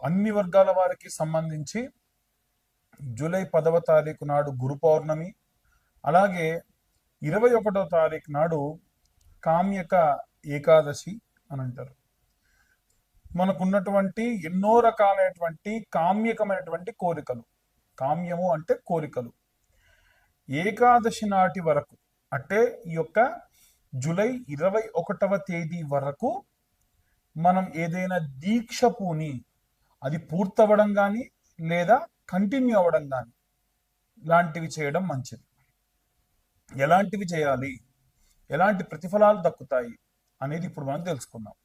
అన్ని వర్గాల వారికి సంబంధించి జూలై 10వ తారీఖు నాడు గురు పౌర్ణమి, అలాగే 21వ తారీఖు నాడు కామ్యక ఏకాదశి అని అంటారు. మనకున్నటువంటి ఎన్నో రకాలైనటువంటి కామ్యకమైనటువంటి కోరికలు, కామ్యము అంటే కోరికలు, ఏకాదశి నాటి వరకు అంటే ఈ యొక్క జూలై 21వ తేదీ వరకు మనం ఏదైనా దీక్ష పూని అది పూర్తవడం కానీ లేదా కంటిన్యూ అవ్వడం కానీ లాంటివి చేయడం మంచిది. ఎలాంటివి చేయాలి, ఎలాంటి ప్రతిఫలాలు దక్కుతాయి అనేది ఇప్పుడు మనం తెలుసుకుందాం.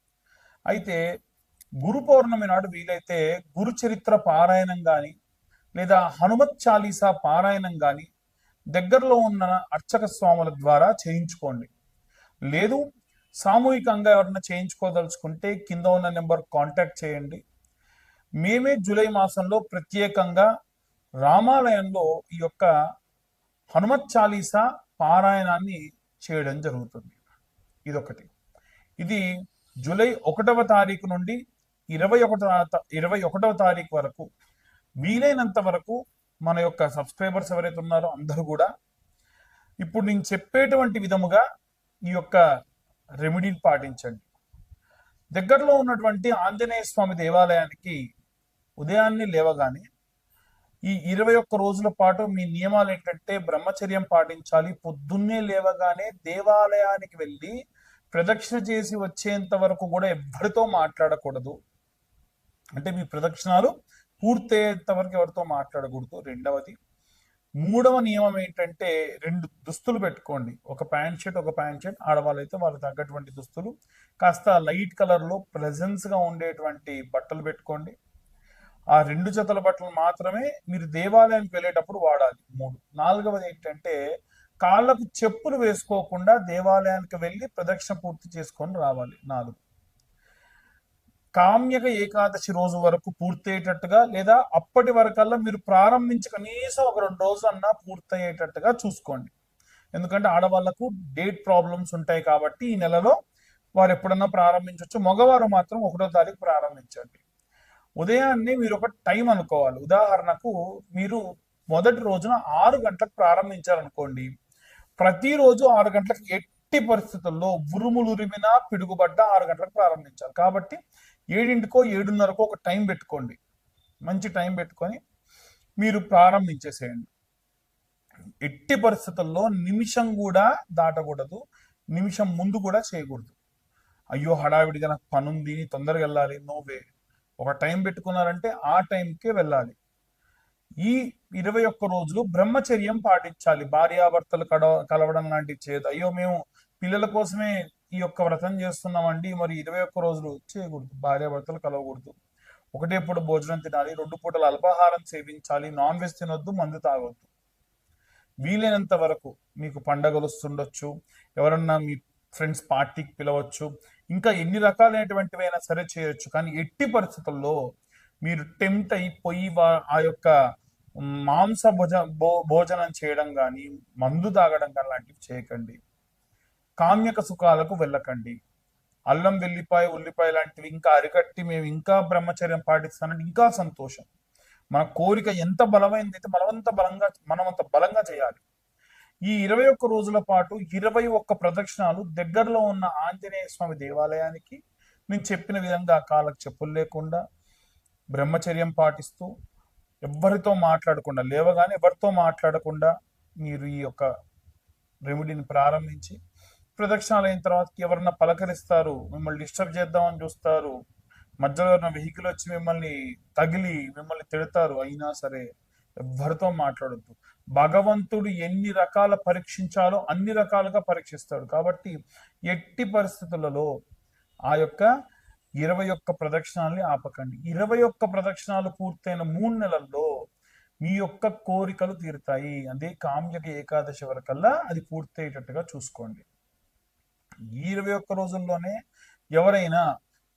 అయితే గురు పౌర్ణమి నాడు వీలైతే గురు చరిత్ర పారాయణం కానీ లేదా హనుమత్ చాలీసా పారాయణం కానీ దగ్గరలో ఉన్న అర్చక స్వాముల ద్వారా చేయించుకోండి. లేదు సామూహికంగా ఎవరైనా చేయించుకోదలుచుకుంటే కింద ఉన్న నెంబర్ కాంటాక్ట్ చేయండి. మేమే జూలై మాసంలో ప్రత్యేకంగా రామాలయంలో ఈ యొక్క హనుమత్ చాలీసా పారాయణాన్ని చేయడం జరుగుతుంది. ఇదొకటి. ఇది జూలై 1వ తారీఖు నుండి 21వ తారీఖు వరకు వీలైనంత వరకు మన యొక్క సబ్స్క్రైబర్స్ ఎవరైతే ఉన్నారో అందరూ కూడా ఇప్పుడు నేను చెప్పేటువంటి విధముగా ఈ యొక్క రెమెడీని పాటించండి. దగ్గరలో ఉన్నటువంటి ఆంజనేయ స్వామి దేవాలయానికి ఉదయాన్నే లేవగానే ఈ 21 రోజుల పాటు మీ నియమాలు ఏంటంటే బ్రహ్మచర్యం పాటించాలి. పొద్దున్నే లేవగానే దేవాలయానికి వెళ్ళి ప్రదక్షిణ చేసి వచ్చేంత వరకు కూడా ఎవరితో మాట్లాడకూడదు. అంటే మీ ప్రదక్షిణాలు పూర్తయ్యేంత వరకు ఎవరితో మాట్లాడకూడదు. రెండవది, మూడవ నియమం ఏంటంటే 2 దుస్తులు పెట్టుకోండి. ఒక ప్యాంట్ షర్ట్, ఒక ప్యాంట్ షర్ట్. ఆడవాళ్ళైతే వాళ్ళకి తగ్గటువంటి దుస్తులు కాస్త లైట్ కలర్లో ప్రెజెన్స్గా ఉండేటువంటి బట్టలు పెట్టుకోండి. ఆ 2 జతల బట్టలు మాత్రమే మీరు దేవాలయానికి వెళ్ళేటప్పుడు వాడాలి. 3. నాలుగవది ఏంటంటే కాళ్ళకు చెప్పులు వేసుకోకుండా దేవాలయానికి వెళ్ళి ప్రదక్షిణ పూర్తి చేసుకొని రావాలి. 4. కామ్యక ఏకాదశి రోజు వరకు పూర్తయ్యేటట్టుగా లేదా అప్పటి వరకల్లా మీరు ప్రారంభించి కనీసం ఒక 2 రోజులన్నా పూర్తయ్యేటట్టుగా చూసుకోండి. ఎందుకంటే ఆడవాళ్లకు డేట్ ప్రాబ్లమ్స్ ఉంటాయి కాబట్టి ఈ నెలలో వారు ఎప్పుడన్నా ప్రారంభించవచ్చు. మగవారు మాత్రం 1వ తారీఖు ప్రారంభించండి. ఉదయాన్నే మీరు ఒక టైం అనుకోవాలి. ఉదాహరణకు మీరు మొదటి రోజున 6 గంటలకు ప్రారంభించారనుకోండి. ప్రతిరోజు 6 గంటలకు ఎట్టి పరిస్థితుల్లో ఉరుములు ఉరిమినా పిడుగుబడ్డ 6 గంటలకు ప్రారంభించాలి. కాబట్టి 7కో 7:30కో ఒక టైం పెట్టుకోండి. మంచి టైం పెట్టుకొని మీరు ప్రారంభించేసేయండి. ఎట్టి పరిస్థితుల్లో నిమిషం కూడా దాటకూడదు. నిమిషం ముందు కూడా చేయకూడదు. అయ్యో హడావిడిగా నాకు పని ఉంది, తొందరగా వెళ్ళాలి, నో వే. ఒక టైం పెట్టుకున్నారంటే ఆ టైంకే వెళ్ళాలి. ఈ 21 రోజులు బ్రహ్మచర్యం పాటించాలి. భార్యాభర్తలు కలవడం లాంటివి చేయదు. అయ్యో మేము పిల్లల కోసమే ఈ యొక్క వ్రతం చేస్తున్నామండి, మరి 21 రోజులు చేయకూడదు. భార్యాభర్తలు కలవకూడదు. ఒకటే పూట భోజనం తినాలి, 2 పూటలు అల్పాహారం సేవించాలి, నాన్ వెజ్ తినొద్దు, మందు తాగొద్దు. వీలైనంత వరకు మీకు పండగలు వస్తుండొచ్చు, ఎవరన్నా మీ ఫ్రెండ్స్ పార్టీకి పిలవచ్చు, ఇంకా ఎన్ని రకాలైనటువంటివైనా సరే చేయొచ్చు. కానీ ఎట్టి పరిస్థితుల్లో మీరు టెంప్ట్ అయిపోయి ఆ యొక్క మాంస భోజనం చేయడం కానీ మందు తాగడం కానీ లాంటివి చేయకండి. కామ్యక సుఖాలకు వెళ్ళకండి. అల్లం వెల్లిపాయ ఉల్లిపాయ లాంటివి ఇంకా అరికట్టి మేము ఇంకా బ్రహ్మచర్యం పాటిస్తానంటే ఇంకా సంతోషం. మన కోరిక ఎంత బలమైంది అయితే మనమంత బలంగా చేయాలి. ఈ 21 రోజుల పాటు 21 ప్రదక్షిణాలు దగ్గరలో ఉన్న ఆంజనేయ స్వామి దేవాలయానికి నేను చెప్పిన విధంగా కాళ్ళకు చెప్పులు లేకుండా బ్రహ్మచర్యం పాటిస్తూ ఎవరితో మాట్లాడకుండా లేవగానే ఎవరితో మాట్లాడకుండా మీరు ఈ యొక్క రెమెడీని ప్రారంభించి ప్రదక్షిణాలు అయిన తర్వాత ఎవరన్నా పలకరిస్తారు, మిమ్మల్ని డిస్టర్బ్ చేద్దామని చూస్తారు, మధ్యలో ఉన్న వెహికల్ వచ్చి మిమ్మల్ని తగిలి మిమ్మల్ని తిడతారు, అయినా సరే ఎవరితో మాట్లాడొద్దు. భగవంతుడు ఎన్ని రకాల పరీక్షించాలో అన్ని రకాలుగా పరీక్షిస్తాడు. కాబట్టి ఎట్టి పరిస్థితులలో ఆ యొక్క 21 ప్రదక్షిణాలని ఆపకండి. 21 ప్రదక్షిణాలు పూర్తయిన 3 నెలల్లో మీ యొక్క కోరికలు తీరుతాయి. అదే కామ్యక ఏకాదశి వరకల్లా అది పూర్తయ్యేటట్టుగా చూసుకోండి. ఈ 21 రోజుల్లోనే ఎవరైనా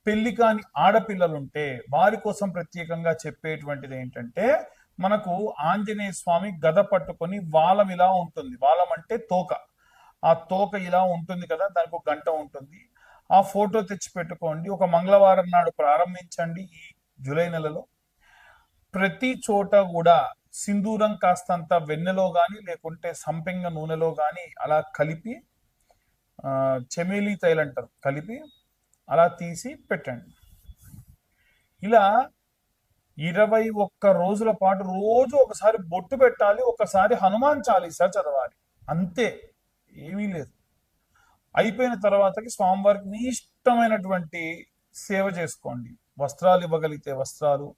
పెళ్లి కాని ఆడపిల్లలుంటే వారి కోసం ప్రత్యేకంగా చెప్పేటువంటిది ఏంటంటే, మనకు ఆంజనేయ స్వామి గద పట్టుకొని వాలం ఇలా ఉంటుంది. వాలం అంటే తోక. ఆ తోక ఇలా ఉంటుంది కదా, దానికి ఒక గంట ఉంటుంది. ఆ ఫోటో తెచ్చి పెట్టుకోండి. ఒక మంగళవారం నాడు ప్రారంభించండి ఈ జూలై నెలలో ప్రతి చోట కూడా సింధూరం కాస్తంత వెన్నెలో కానీ లేకుంటే సంపెంగ నూనెలో కానీ అలా కలిపి చెమేలి తైలు అంటారు, కలిపి అలా తీసి పెట్టండి. ఇలా 21 రోజుల పాటు రోజు ఒకసారి బొట్టు పెట్టాలి, ఒకసారి హనుమాన్ చాలీసా చదవాలి, అంతే, ఏమీ లేదు. అయిపోయిన తర్వాతకి స్వామివారికి మీ ఇష్టమైనటువంటి సేవ చేసుకోండి. వస్త్రాలు ఇవ్వగలిగితే వస్త్రాలు,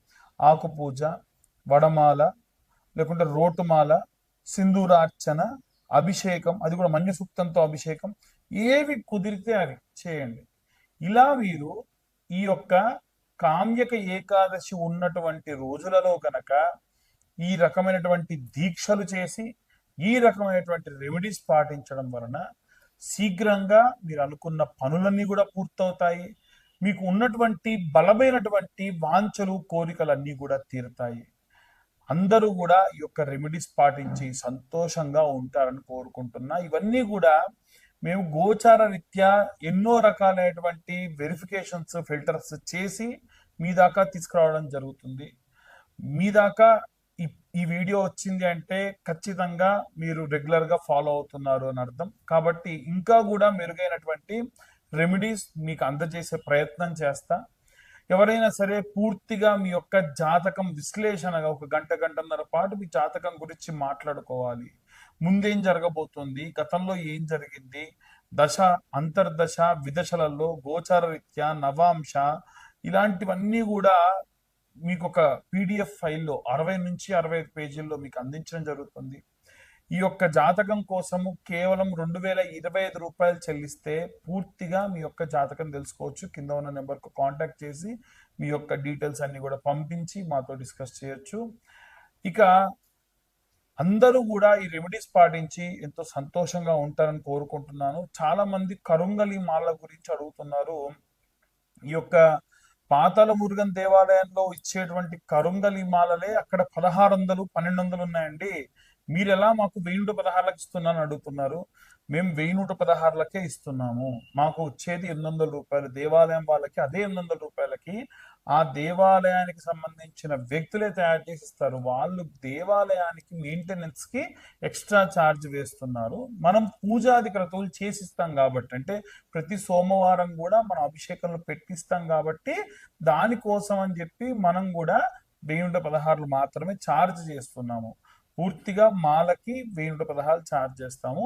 ఆకు పూజ, వడమాల, లేకుంటే రోటుమాల, సింధూరార్చన, అభిషేకం, అది కూడా మన్య సూక్తంతో అభిషేకం, ఏవి కుదిరితే అవి చేయండి. ఇలా వీరు ఈ యొక్క కామ్యక ఏకాదశి ఉన్నటువంటి రోజులలో గనక ఈ రకమైనటువంటి దీక్షలు చేసి ఈ రకమైనటువంటి రెమెడీస్ పాటించడం వలన శీఘ్రంగా మీరు అనుకున్న పనులన్నీ కూడా పూర్తవుతాయి. మీకు ఉన్నటువంటి బలమైనటువంటి వాంఛలు కోరికలన్నీ కూడా తీరుతాయి. అందరూ కూడా ఈ యొక్క రెమెడీస్ పాటించి సంతోషంగా ఉంటారని కోరుకుంటున్నా. ఇవన్నీ కూడా మేము గోచార రీత్యా ఎన్నో రకాలైనటువంటి వెరిఫికేషన్స్, ఫిల్టర్స్ చేసి మీ దాకా తీసుకురావడం జరుగుతుంది. మీ దాకా ఈ వీడియో వచ్చింది అంటే ఖచ్చితంగా మీరు రెగ్యులర్గా ఫాలో అవుతున్నారు అని అర్థం. కాబట్టి ఇంకా కూడా మెరుగైనటువంటి రెమెడీస్ మీకు అందజేసే ప్రయత్నం చేస్తా. ఎవరైనా సరే పూర్తిగా మీ యొక్క జాతకం విశ్లేషణగా ఒక గంటన్నర పాటు మీ జాతకం గురించి మాట్లాడుకోవాలి. ముందేం జరగబోతుంది, గతంలో ఏం జరిగింది, దశ, అంతర్దశ, విదశలలో గోచార రీత్యా నవాంశ, ఇలాంటివన్నీ కూడా మీకు ఒక పీడిఎఫ్ ఫైల్లో 60 నుంచి 65 పేజీల్లో మీకు అందించడం జరుగుతుంది. ఈ యొక్క జాతకం కోసము కేవలం 2025 రూపాయలు చెల్లిస్తే పూర్తిగా మీ యొక్క జాతకం తెలుసుకోవచ్చు. కింద ఉన్న నెంబర్కు కాంటాక్ట్ చేసి మీ యొక్క డీటెయిల్స్ అన్ని కూడా పంపించి మాతో డిస్కస్ చేయొచ్చు. ఇక అందరూ కూడా ఈ రెమెడీస్ పాటించి ఎంతో సంతోషంగా ఉంటారని కోరుకుంటున్నాను. చాలా మంది కరుంగలి మాల గురించి అడుగుతున్నారు. ఈ యొక్క పాతాళ మురుగన్ దేవాలయంలో ఇచ్చేటువంటి కరుంగలి మాలలే అక్కడ 1600, 1200 ఉన్నాయండి. మీరు ఎలా మాకు 1116లకు ఇస్తున్నాను అడుగుతున్నారు. మేము 1116లకే ఇస్తున్నాము. మాకు వచ్చేది 800 రూపాయలు. దేవాలయం వాళ్ళకి అదే 800 రూపాయలకి ఆ దేవాలయానికి సంబంధించిన వ్యక్తులే తయారు చేసి ఇస్తారు. వాళ్ళు దేవాలయానికి మెయింటెనెన్స్ కి ఎక్స్ట్రా ఛార్జ్ వేస్తున్నారు. మనం పూజాది క్రతువులు చేసిస్తాం కాబట్టి, అంటే ప్రతి సోమవారం కూడా మనం అభిషేకంలో పెట్టిస్తాం కాబట్టి దానికోసం అని చెప్పి మనం కూడా 1116 మాత్రమే ఛార్జ్ చేస్తున్నాము. పూర్తిగా మాలకి 1116 ఛార్జ్ చేస్తాము.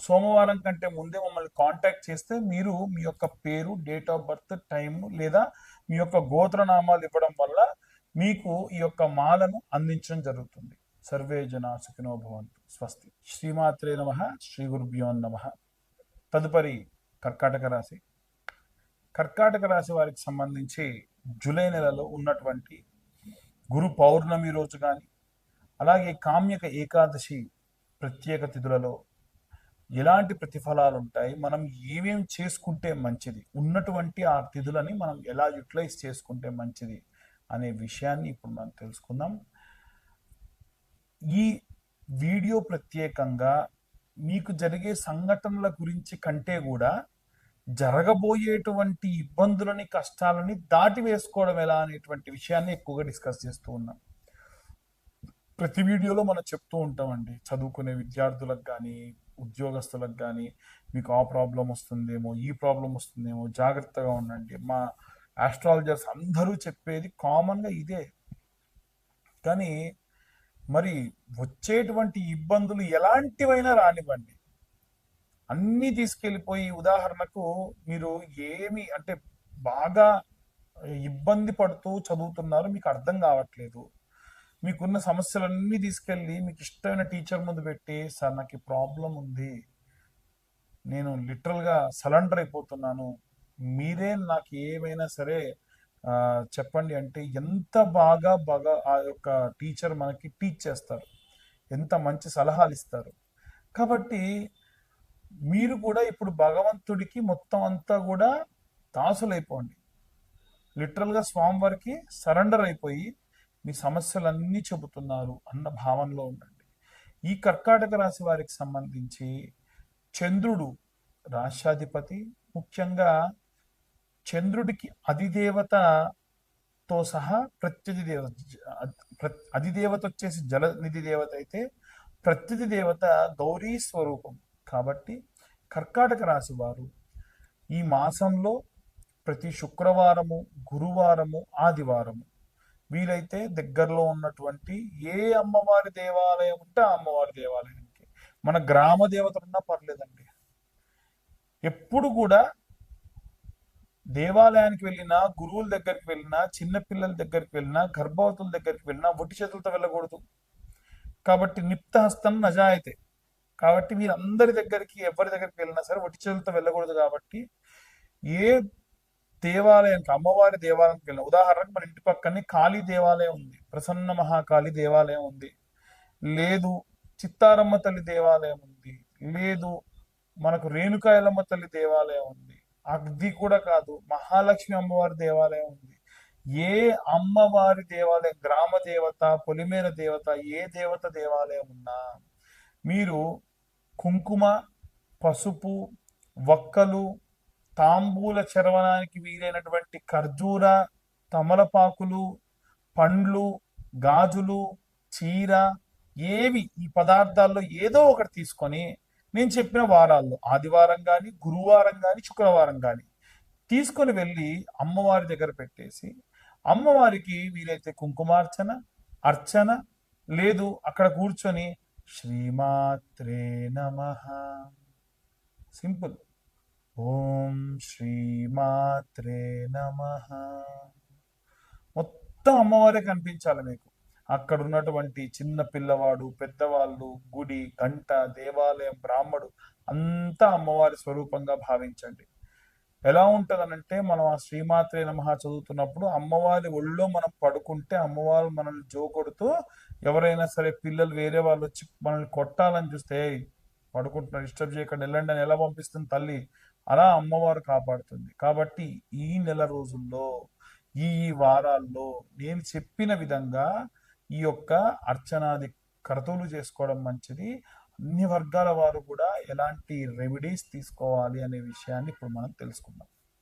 సోమవారం కంటే ముందే మమ్మల్ని కాంటాక్ట్ చేస్తే మీరు మీ యొక్క పేరు, డేట్ ఆఫ్ బర్త్, టైం లేదా మీ యొక్క గోత్రనామాలు ఇవ్వడం వల్ల మీకు ఈ యొక్క మాలను అందించడం జరుగుతుంది. సర్వే జనా సుఖినో భవంతు. స్వస్తి. శ్రీమాత్రే నమః. శ్రీ గురుభ్యో నమః. తదుపరి కర్కాటక రాశి. కర్కాటక రాశి వారికి సంబంధించి జూలై నెలలో ఉన్నటువంటి గురు పౌర్ణమి రోజు కానీ అలాగే కామ్యక ఏకాదశి ప్రత్యేక తిథులలో ఎలాంటి ప్రతిఫలాలు ఉంటాయి, మనం ఏమేం చేసుకుంటే మంచిది, ఉన్నటువంటి ఆ తిథులని మనం ఎలా యూటిలైజ్ చేసుకుంటే మంచిది అనే విషయాన్ని ఇప్పుడు మనం తెలుసుకుందాం. ఈ వీడియో ప్రత్యేకంగా మీకు జరిగే సంఘటనల గురించి కంటే కూడా జరగబోయేటువంటి ఇబ్బందులని, కష్టాలని దాటి వేసుకోవడం ఎలా అనేటువంటి విషయాన్ని ఎక్కువగా డిస్కస్ చేస్తూ ఉన్నాం. ప్రతి వీడియోలో మనం చెప్తూ ఉంటామండి, చదువుకునే విద్యార్థులకు కానీ ఉద్యోగస్తులకు కానీ మీకు ఆ ప్రాబ్లం వస్తుందేమో, ఈ ప్రాబ్లం వస్తుందేమో, జాగ్రత్తగా ఉండండి. మా ఆస్ట్రాలజర్స్ అందరూ చెప్పేది కామన్గా ఇదే. కానీ మరి వచ్చేటువంటి ఇబ్బందులు ఎలాంటివైనా రానివ్వండి, అన్నీ తీసుకెళ్ళిపోయి, ఉదాహరణకు మీరు ఏమి అంటే బాగా ఇబ్బంది పడుతూ చదువుతున్నారు, మీకు అర్థం కావట్లేదు, మీకున్న సమస్యలన్నీ తీసుకెళ్ళి మీకు ఇష్టమైన టీచర్ ముందు పెట్టి, సార్ నాకు ఈ ప్రాబ్లం ఉంది, నేను లిటరల్గా సరెండర్ అయిపోతున్నాను, మీరే నాకు ఏమైనా సరే చెప్పండి అంటే ఎంత బాగా ఆ యొక్క టీచర్ మనకి టీచ్ చేస్తారు, ఎంత మంచి సలహాలు ఇస్తారు. కాబట్టి మీరు కూడా ఇప్పుడు భగవంతుడికి మొత్తం అంతా కూడా దాసులైపోండి. లిటరల్గా స్వామివారికి సరెండర్ అయిపోయి మీ సమస్యలన్నీ చెబుతున్నారు అన్న భావనలో ఉండండి. ఈ కర్కాటక రాశి వారికి సంబంధించి చంద్రుడు రాష్ట్రాధిపతి, ముఖ్యంగా చంద్రుడికి అధిదేవత తో సహా ప్రత్యధి దేవత, అధిదేవత వచ్చేసి జలనిధి దేవత అయితే ప్రత్యధి దేవత గౌరీ స్వరూపం. కాబట్టి కర్కాటక రాశి వారు ఈ మాసంలో ప్రతి శుక్రవారము, గురువారము, ఆదివారము వీలైతే దగ్గరలో ఉన్నటువంటి ఏ అమ్మవారి దేవాలయం ఉంటే ఆ అమ్మవారి దేవాలయానికి, మన గ్రామ దేవతలు ఉన్నా పర్లేదండి, ఎప్పుడు కూడా దేవాలయానికి వెళ్ళినా, గురువుల దగ్గరికి వెళ్ళినా, చిన్నపిల్లల దగ్గరికి వెళ్ళినా, గర్భవతుల దగ్గరికి వెళ్ళినా ఒట్టి చేతులతో వెళ్ళకూడదు. కాబట్టి నిప్తహస్తం నజాయితే. కాబట్టి వీరందరి దగ్గరికి, ఎవరి దగ్గరికి వెళ్ళినా సరే ఒట్టి చేతులతో వెళ్ళకూడదు. కాబట్టి ఏ దేవాలయానికి, అమ్మవారి దేవాలయానికి వెళ్ళిన, ఉదాహరణకు మన ఇంటి పక్కనే కాళీ దేవాలయం ఉంది, ప్రసన్న మహాకాళి దేవాలయం ఉంది, లేదు చిత్తారమ్మ తల్లి దేవాలయం ఉంది, లేదు మనకు రేణుకాయలమ్మ తల్లి దేవాలయం ఉంది, అది కూడా కాదు మహాలక్ష్మి అమ్మవారి దేవాలయం ఉంది, ఏ అమ్మవారి దేవాలయం, గ్రామ దేవత, పొలిమేర దేవత, ఏ దేవత దేవాలయం ఉన్నా మీరు కుంకుమ, పసుపు, వక్కలు, తాంబూల చరవణానికి వీలైనటువంటి ఖర్జూర, తమలపాకులు, పండ్లు, గాజులు, చీర, ఏవి ఈ పదార్థాల్లో ఏదో ఒకటి తీసుకొని నేను చెప్పిన వారాల్లో ఆదివారం కానీ, గురువారం కానీ, శుక్రవారం కానీ తీసుకొని వెళ్ళి అమ్మవారి దగ్గర పెట్టేసి అమ్మవారికి వీలైతే కుంకుమార్చన, అర్చన, లేదు అక్కడ కూర్చొని శ్రీమాత్రే నమః, సింపుల్, ఓం శ్రీమాత్రే నమః, మొత్తం అమ్మవారే కనిపించాలి మీకు. అక్కడ ఉన్నటువంటి చిన్న పిల్లవాడు, పెద్దవాళ్ళు, గుడి, గంట, దేవాలయం, బ్రాహ్మడు అంతా అమ్మవారి స్వరూపంగా భావించండి. ఎలా ఉంటుందనంటే మనం ఆ శ్రీమాత్రే నమః చదువుతున్నప్పుడు అమ్మవారి ఒళ్ళో మనం పడుకుంటే అమ్మవారు మనల్ని జోకొడుతూ, ఎవరైనా సరే పిల్లలు వేరే వాళ్ళు వచ్చి మనల్ని కొట్టాలని చూస్తే పడుకుంటున్నారు, డిస్టర్బ్ చేయకుండా వెళ్ళండి అని ఎలా పంపిస్తుంది తల్లి, అలా అమ్మవారు కాపాడుతుంది. కాబట్టి ఈ నెల రోజుల్లో, ఈ వారాల్లో నేను చెప్పిన విధంగా ఈ యొక్క అర్చనాది క్రతువులు చేసుకోవడం మంచిది. అన్ని వర్గాల వారు కూడా ఎలాంటి రెమెడీస్ తీసుకోవాలి అనే విషయాన్ని ఇప్పుడు మనం తెలుసుకుందాం.